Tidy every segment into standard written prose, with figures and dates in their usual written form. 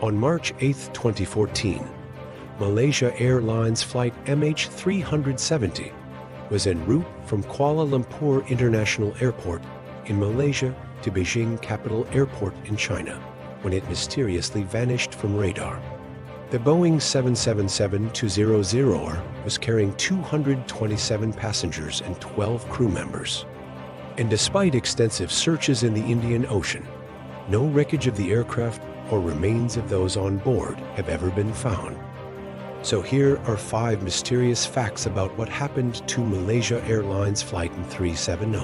On March 8, 2014, Malaysia Airlines flight MH370 was en route from Kuala Lumpur International Airport in Malaysia to Beijing Capital Airport in China when it mysteriously vanished from radar. The Boeing 777-200 was carrying 227 passengers and 12 crew members. And despite extensive searches in the Indian Ocean, no wreckage of the aircraft or remains of those on board have ever been found. So here are 5 mysterious facts about what happened to Malaysia Airlines Flight 370.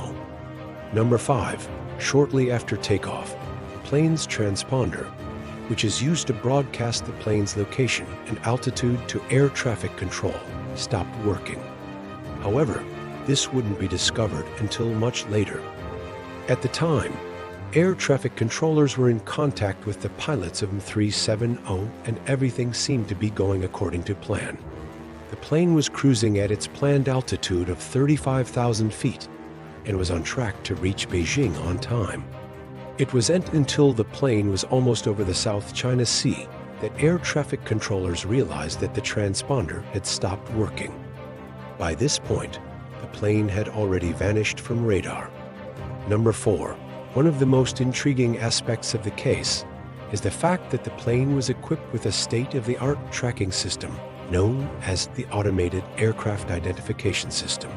Number 5. Shortly after takeoff, the plane's transponder, which is used to broadcast the plane's location and altitude to air traffic control, stopped working. However, this wouldn't be discovered until much later. At the time, air traffic controllers were in contact with the pilots of M370 and everything seemed to be going according to plan. The plane was cruising at its planned altitude of 35,000 feet and was on track to reach Beijing on time. It wasn't until the plane was almost over the South China Sea that air traffic controllers realized that the transponder had stopped working. By this point, the plane had already vanished from radar. Number 4. One of the most intriguing aspects of the case is the fact that the plane was equipped with a state-of-the-art tracking system known as the Automated Aircraft Identification System,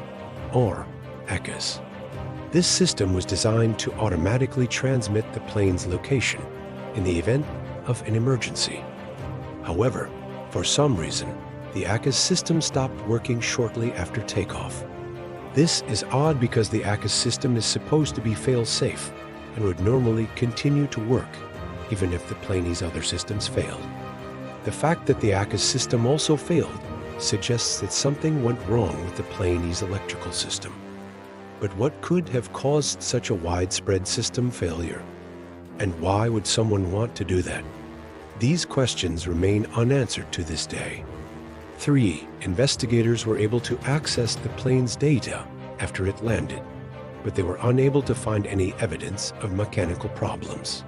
or ACAS. This system was designed to automatically transmit the plane's location in the event of an emergency. However, for some reason, the ACAS system stopped working shortly after takeoff. This is odd because the ACAS system is supposed to be fail-safe and would normally continue to work even if the plane's other systems failed. The fact that the ACAS system also failed suggests that something went wrong with the plane's electrical system. But what could have caused such a widespread system failure? And why would someone want to do that? These questions remain unanswered to this day. 3. Investigators were able to access the plane's data after it landed, but they were unable to find any evidence of mechanical problems.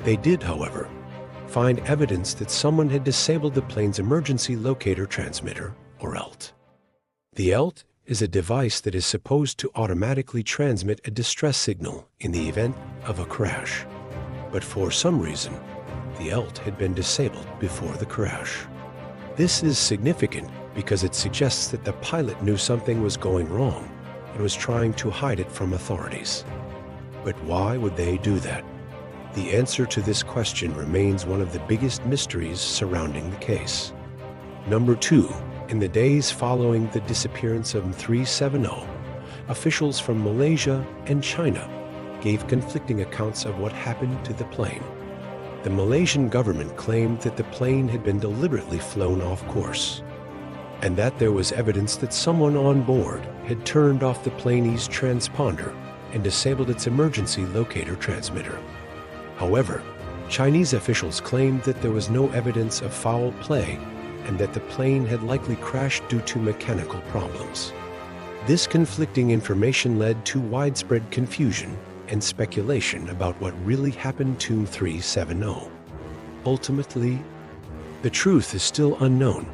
They did, however, find evidence that someone had disabled the plane's emergency locator transmitter, or ELT. The ELT is a device that is supposed to automatically transmit a distress signal in the event of a crash. But for some reason, the ELT had been disabled before the crash. This is significant because it suggests that the pilot knew something was going wrong and was trying to hide it from authorities. But why would they do that? The answer to this question remains one of the biggest mysteries surrounding the case. Number 2. In the days following the disappearance of M370, officials from Malaysia and China gave conflicting accounts of what happened to the plane. The Malaysian government claimed that the plane had been deliberately flown off course, and that there was evidence that someone on board had turned off the plane's transponder and disabled its emergency locator transmitter. However, Chinese officials claimed that there was no evidence of foul play and that the plane had likely crashed due to mechanical problems. This conflicting information led to widespread confusion and speculation about what really happened to M370. Ultimately, the truth is still unknown,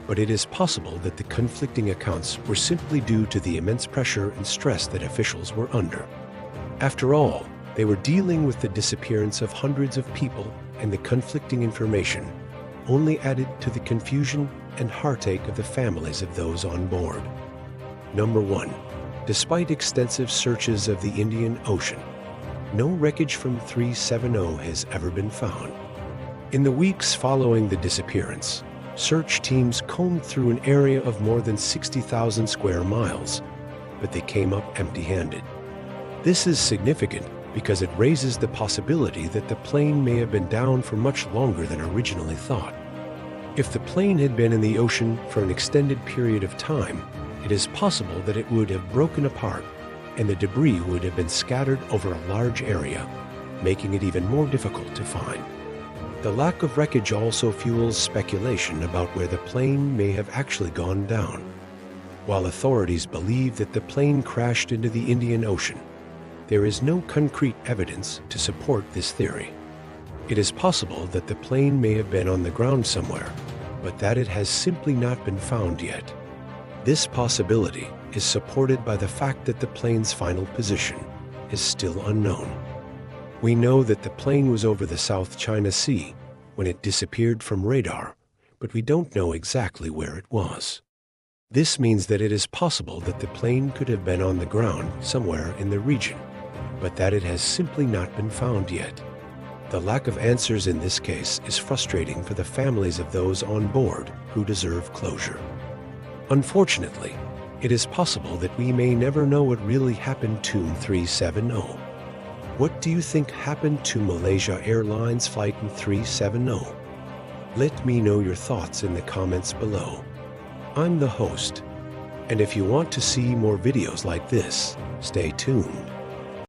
but it is possible that the conflicting accounts were simply due to the immense pressure and stress that officials were under. After all, they were dealing with the disappearance of hundreds of people, and the conflicting information only added to the confusion and heartache of the families of those on board. Number 1. Despite extensive searches of the Indian Ocean, no wreckage from 370 has ever been found. In the weeks following the disappearance, search teams combed through an area of more than 60,000 square miles, but they came up empty-handed. This is significant because it raises the possibility that the plane may have been down for much longer than originally thought. If the plane had been in the ocean for an extended period of time, it is possible that it would have broken apart and the debris would have been scattered over a large area, making it even more difficult to find. The lack of wreckage also fuels speculation about where the plane may have actually gone down. While authorities believe that the plane crashed into the Indian Ocean, there is no concrete evidence to support this theory. It is possible that the plane may have been on the ground somewhere, but that it has simply not been found yet. This possibility is supported by the fact that the plane's final position is still unknown. We know that the plane was over the South China Sea when it disappeared from radar, but we don't know exactly where it was. This means that it is possible that the plane could have been on the ground somewhere in the region, but that it has simply not been found yet. The lack of answers in this case is frustrating for the families of those on board who deserve closure. Unfortunately, it is possible that we may never know what really happened to MH370. What do you think happened to Malaysia Airlines Flight 370? Let me know your thoughts in the comments below. I'm the host, and if you want to see more videos like this, stay tuned.